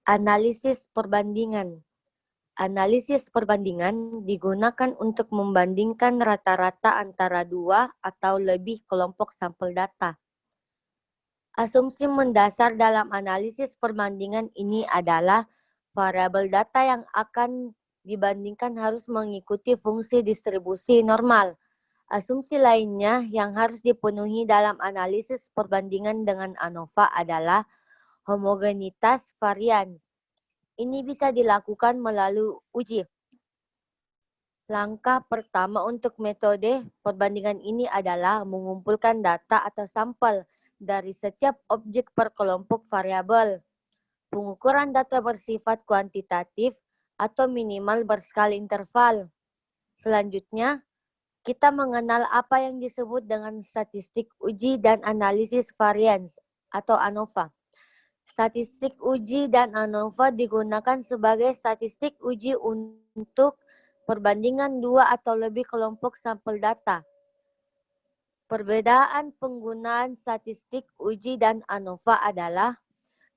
Analisis perbandingan. Analisis perbandingan digunakan untuk membandingkan rata-rata antara dua atau lebih kelompok sampel data. Asumsi mendasar dalam analisis perbandingan ini adalah variabel data yang akan dibandingkan harus mengikuti fungsi distribusi normal. Asumsi lainnya yang harus dipenuhi dalam analisis perbandingan dengan ANOVA adalah homogenitas varians. Ini bisa dilakukan melalui uji. Langkah pertama untuk metode perbandingan ini adalah mengumpulkan data atau sampel dari setiap objek per kelompok variabel. Pengukuran data bersifat kuantitatif atau minimal berskala interval. Selanjutnya, kita mengenal apa yang disebut dengan statistik uji dan analisis varians atau ANOVA. Statistik uji dan ANOVA digunakan sebagai statistik uji untuk perbandingan dua atau lebih kelompok sampel data. Perbedaan penggunaan statistik uji dan ANOVA adalah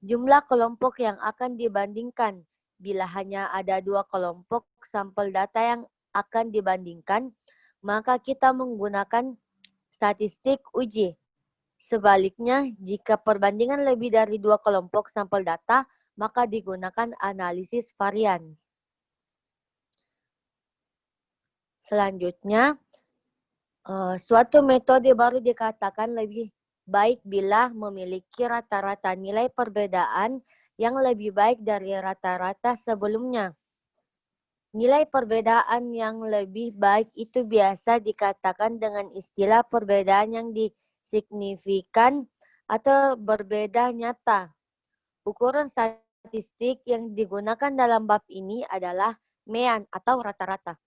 jumlah kelompok yang akan dibandingkan. Bila hanya ada dua kelompok sampel data yang akan dibandingkan, maka kita menggunakan statistik uji. Sebaliknya, jika perbandingan lebih dari dua kelompok sampel data, maka digunakan analisis varians. Selanjutnya, suatu metode baru dikatakan lebih baik bila memiliki rata-rata nilai perbedaan yang lebih baik dari rata-rata sebelumnya. Nilai perbedaan yang lebih baik itu biasa dikatakan dengan istilah perbedaan yang signifikan atau berbeda nyata. Ukuran statistik yang digunakan dalam bab ini adalah mean atau rata-rata.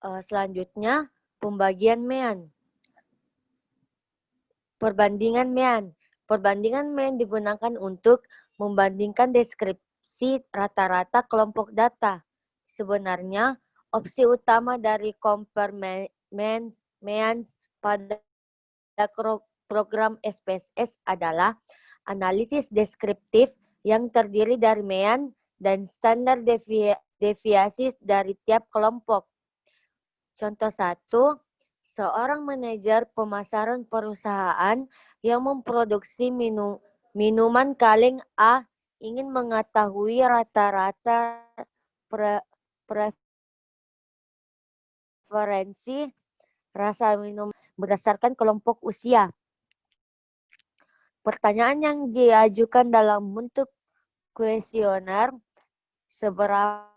Selanjutnya, pembagian mean. Perbandingan mean. Perbandingan mean digunakan untuk membandingkan deskripsi rata-rata kelompok data. Sebenarnya, opsi utama dari compare means pada program SPSS adalah analisis deskriptif yang terdiri dari mean dan standar deviasi dari tiap kelompok. Contoh 1, seorang manajer pemasaran perusahaan yang memproduksi minuman kaleng A ingin mengetahui rata-rata preferensi rasa minum berdasarkan kelompok usia. Pertanyaan yang diajukan dalam bentuk kuesioner, seberapa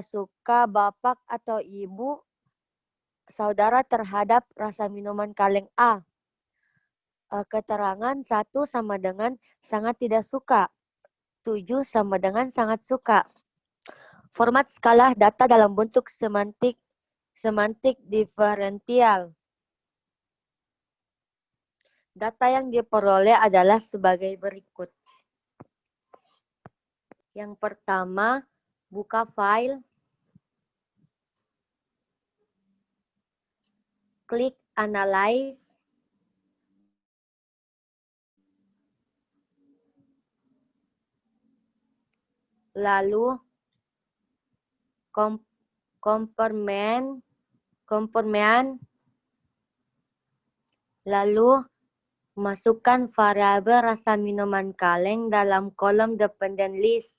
suka bapak atau ibu saudara terhadap rasa minuman kaleng A? Keterangan 1 sama dengan sangat tidak suka, 7 sama dengan sangat suka. Format skala data dalam bentuk semantik diferensial. Data yang diperoleh adalah sebagai berikut. Yang pertama, buka file, klik analyze, lalu compare mean, lalu masukkan variabel rasa minuman kaleng dalam kolom dependent list.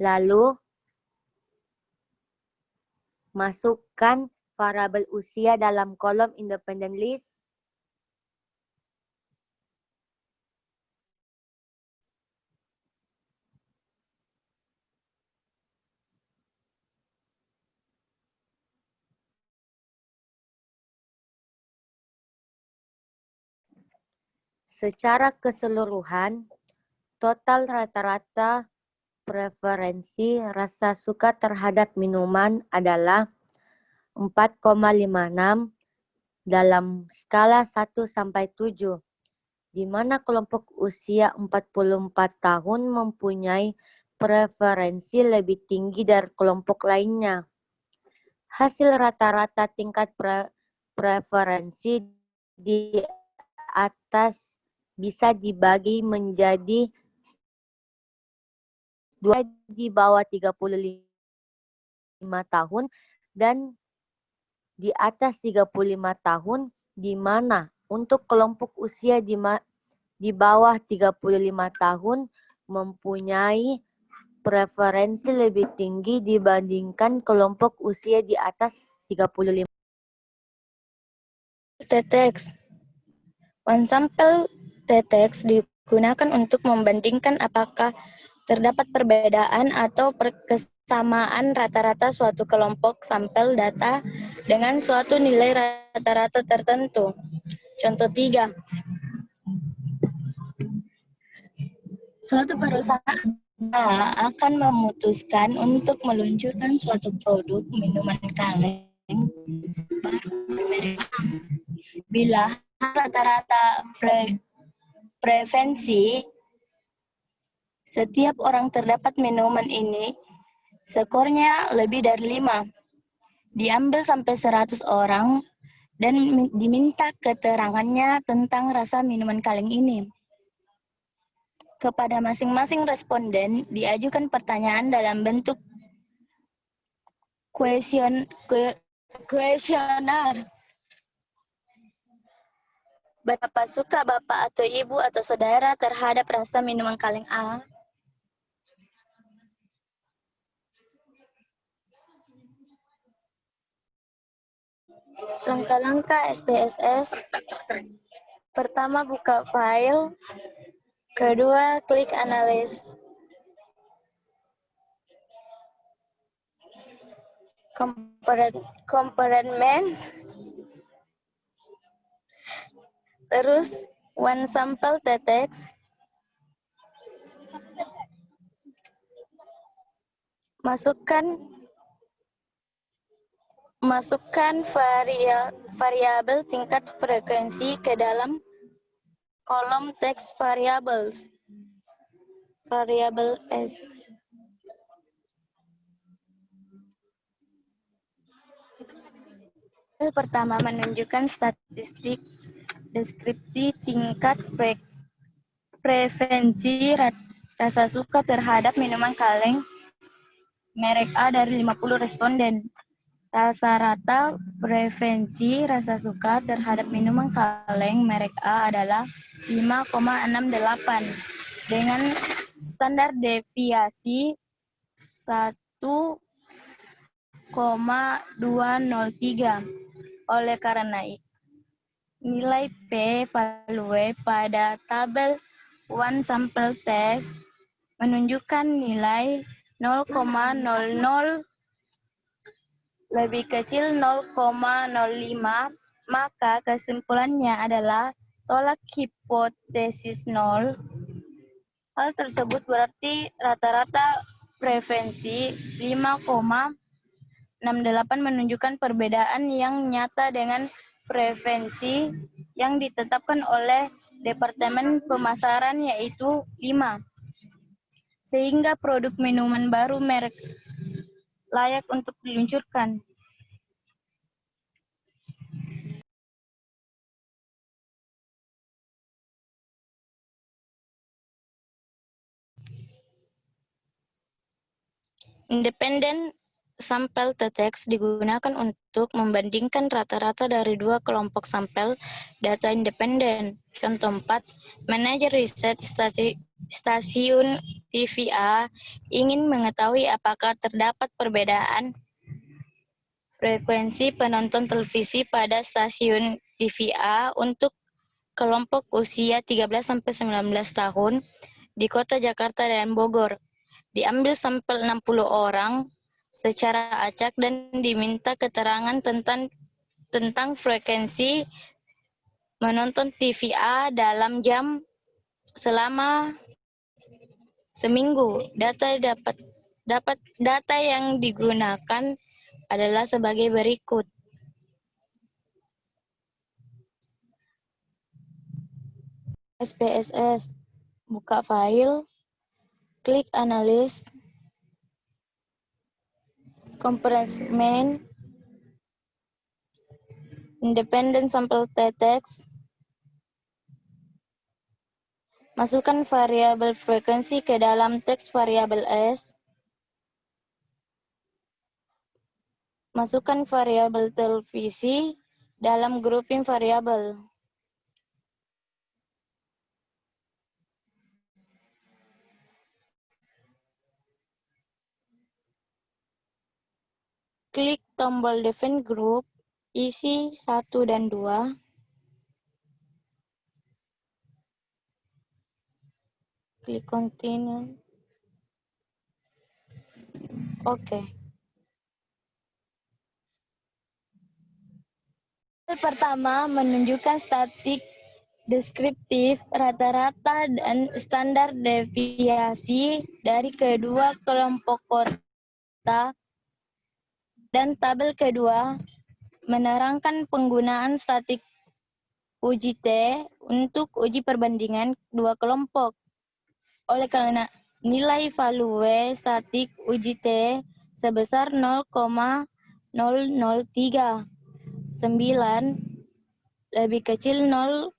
Lalu masukkan variabel usia dalam kolom independent list. Secara keseluruhan, total rata-rata preferensi rasa suka terhadap minuman adalah 4,56 dalam skala 1 sampai 7, di mana kelompok usia 44 tahun mempunyai preferensi lebih tinggi dari kelompok lainnya. Hasil rata-rata tingkat preferensi di atas bisa dibagi menjadi 2 di bawah 35 tahun dan di atas 35 tahun, di mana untuk kelompok usia di bawah 35 tahun mempunyai preferensi lebih tinggi dibandingkan kelompok usia di atas 35. T-text. One sample T-text digunakan untuk membandingkan apakah terdapat perbedaan atau kesamaan rata-rata suatu kelompok sampel data dengan suatu nilai rata-rata tertentu. Contoh 3. Suatu perusahaan akan memutuskan untuk meluncurkan suatu produk minuman kaleng baru bermerek A. Bila rata-rata preferensi setiap orang terdapat minuman ini, skornya lebih dari 5. Diambil sampai 100 orang dan diminta keterangannya tentang rasa minuman kaleng ini. Kepada masing-masing responden diajukan pertanyaan dalam bentuk kuesioner. Berapa suka Bapak atau Ibu atau saudara terhadap rasa minuman kaleng A? Langkah-langkah SPSS. Pertama, buka file. Kedua, klik analis. Compartment. Terus, one sample T-text. Masukkan variabel tingkat frekuensi ke dalam kolom text variables. Variabel S. Pertama, menunjukkan statistik deskripsi tingkat preferensi rasa suka terhadap minuman kaleng merek A dari 50 responden. Rata-rata preferensi rasa suka terhadap minuman kaleng merek A adalah 5,68 dengan standar deviasi 1,203. Oleh karena nilai p-value pada tabel one sample test menunjukkan nilai 0,00 lebih kecil 0,05, maka kesimpulannya adalah tolak hipotesis 0. Hal tersebut berarti rata-rata preferensi 5,68 menunjukkan perbedaan yang nyata dengan preferensi yang ditetapkan oleh Departemen Pemasaran yaitu 5. Sehingga produk minuman baru merek layak untuk diluncurkan. Independent sampel T-text digunakan untuk membandingkan rata-rata dari dua kelompok sampel data independen. Contoh 4, manajer riset stasiun TVA ingin mengetahui apakah terdapat perbedaan frekuensi penonton televisi pada stasiun TVA untuk kelompok usia 13-19 tahun di kota Jakarta dan Bogor. Diambil sampel 60 orang secara acak dan diminta keterangan tentang frekuensi menonton TVA dalam jam selama seminggu. Data yang digunakan adalah sebagai berikut. SPSS, buka file, klik analis, compartment, independent sample t-text. Masukkan variabel frekuensi ke dalam teks variabel S. Masukkan variabel televisi dalam grouping variabel. Klik tombol Define Group, isi 1 dan 2. Klik Continue. Oke. Pertama, menunjukkan statik deskriptif, rata-rata, dan standar deviasi dari kedua kelompok kota. Dan tabel kedua, menerangkan penggunaan statik uji T untuk uji perbandingan dua kelompok. Oleh karena nilai value statik uji T sebesar 0,0039 lebih kecil 0,05,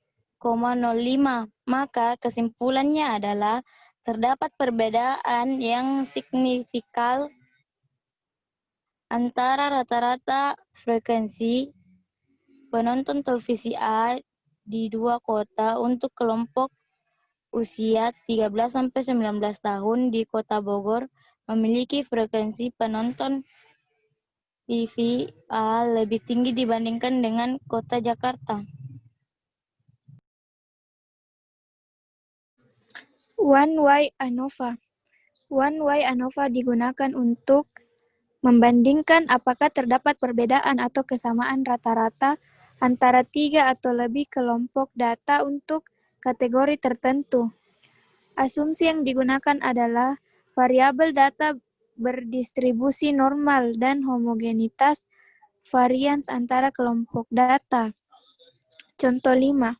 maka kesimpulannya adalah terdapat perbedaan yang signifikan antara rata-rata frekuensi penonton televisi A di dua kota untuk kelompok usia 13-19 tahun di Kota Bogor memiliki frekuensi penonton TV A lebih tinggi dibandingkan dengan Kota Jakarta. One-way ANOVA. One-way ANOVA digunakan untuk membandingkan apakah terdapat perbedaan atau kesamaan rata-rata antara 3 atau lebih kelompok data untuk kategori tertentu. Asumsi yang digunakan adalah variabel data berdistribusi normal dan homogenitas varians antara kelompok data. Contoh 5.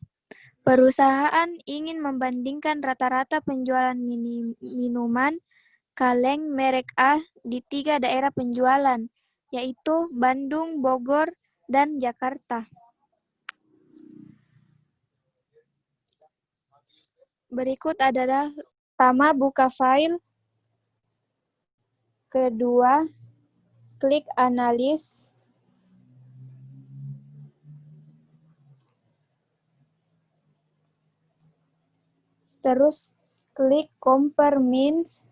Perusahaan ingin membandingkan rata-rata penjualan minuman kaleng merek A di 3 daerah penjualan, yaitu Bandung, Bogor, dan Jakarta. Berikut adalah pertama, buka file. Kedua, klik analis. Terus klik compare means.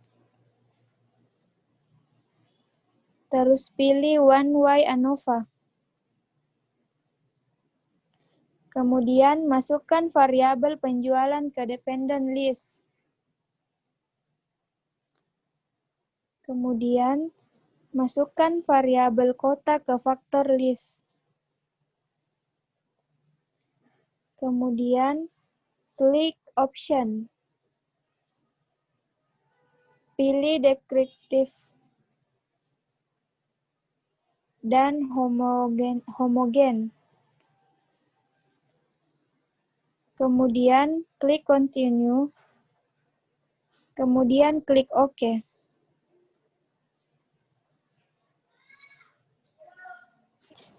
Terus pilih one-way ANOVA. Kemudian masukkan variabel penjualan ke dependent list. Kemudian masukkan variabel kota ke faktor list. Kemudian klik option. Pilih deskriptif dan homogen. Kemudian klik continue. Kemudian klik OK.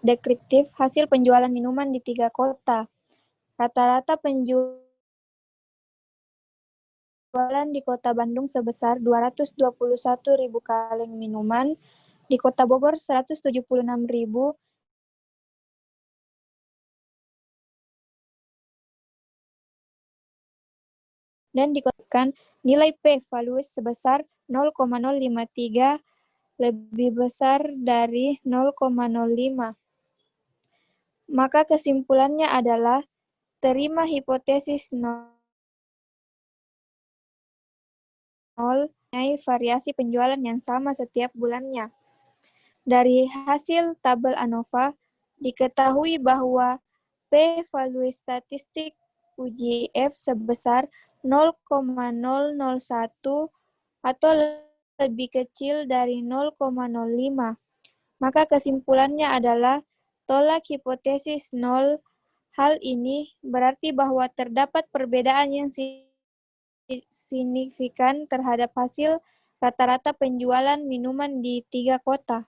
Deskriptif hasil penjualan minuman di 3 kota. Rata-rata penjualan di Kota Bandung sebesar 221.000 kaleng minuman, di Kota Bogor 176.000, dan dikatakan nilai p-values sebesar 0,053 lebih besar dari 0,05. Maka kesimpulannya adalah terima hipotesis 0 variasi penjualan yang sama setiap bulannya. Dari hasil tabel ANOVA, diketahui bahwa p-value statistik uji F sebesar 0,001 atau lebih kecil dari 0,05. Maka kesimpulannya adalah tolak hipotesis 0. Hal ini berarti bahwa terdapat perbedaan yang signifikan terhadap hasil rata-rata penjualan minuman di 3 kota.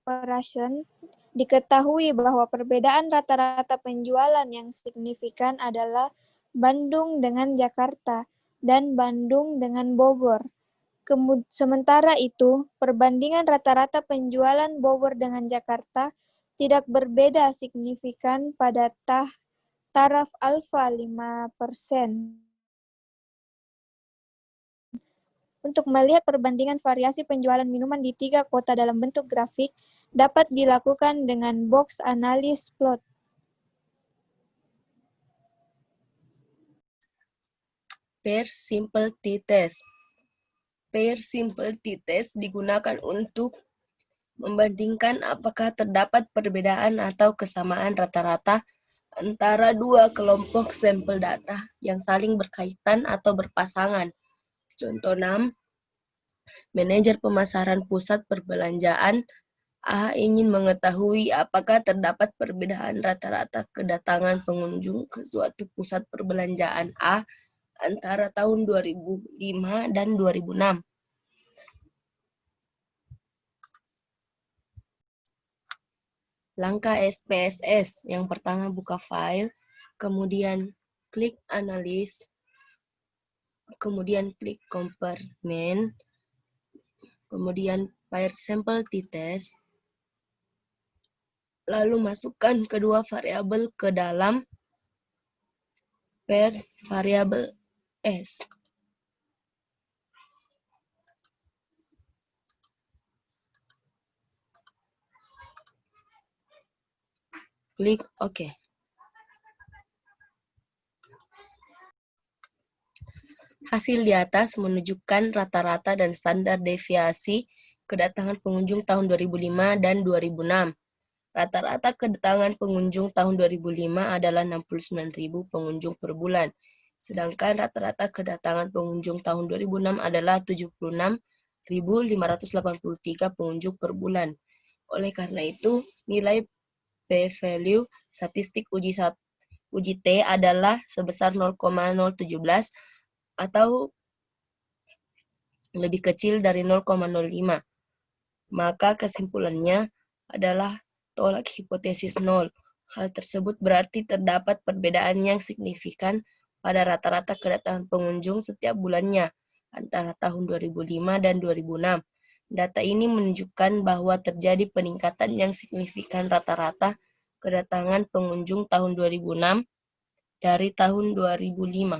Operation, diketahui bahwa perbedaan rata-rata penjualan yang signifikan adalah Bandung dengan Jakarta dan Bandung dengan Bogor. Sementara itu, perbandingan rata-rata penjualan Bogor dengan Jakarta tidak berbeda signifikan pada taraf alfa 5%. Untuk melihat perbandingan variasi penjualan minuman di 3 kota dalam bentuk grafik, dapat dilakukan dengan box analysis plot. Pair simple t-test. Pair simple t-test digunakan untuk membandingkan apakah terdapat perbedaan atau kesamaan rata-rata antara dua kelompok sampel data yang saling berkaitan atau berpasangan. Contoh 6, manajer pemasaran pusat perbelanjaan A ingin mengetahui apakah terdapat perbedaan rata-rata kedatangan pengunjung ke suatu pusat perbelanjaan A antara tahun 2005 dan 2006. Langkah SPSS, yang pertama buka file, kemudian klik analis, kemudian klik kompartemen, kemudian pair sample t-test, lalu masukkan kedua variabel ke dalam pair variabel S. Klik OK. Hasil di atas menunjukkan rata-rata dan standar deviasi kedatangan pengunjung tahun 2005 dan 2006. Rata-rata kedatangan pengunjung tahun 2005 adalah 69.000 pengunjung per bulan, sedangkan rata-rata kedatangan pengunjung tahun 2006 adalah 76.583 pengunjung per bulan. Oleh karena itu, nilai p-value statistik uji T adalah sebesar 0,017 atau lebih kecil dari 0,05. Maka kesimpulannya adalah tolak hipotesis 0. Hal tersebut berarti terdapat perbedaan yang signifikan pada rata-rata kedatangan pengunjung setiap bulannya antara tahun 2005 dan 2006. Data ini menunjukkan bahwa terjadi peningkatan yang signifikan rata-rata kedatangan pengunjung tahun 2006 dari tahun 2005.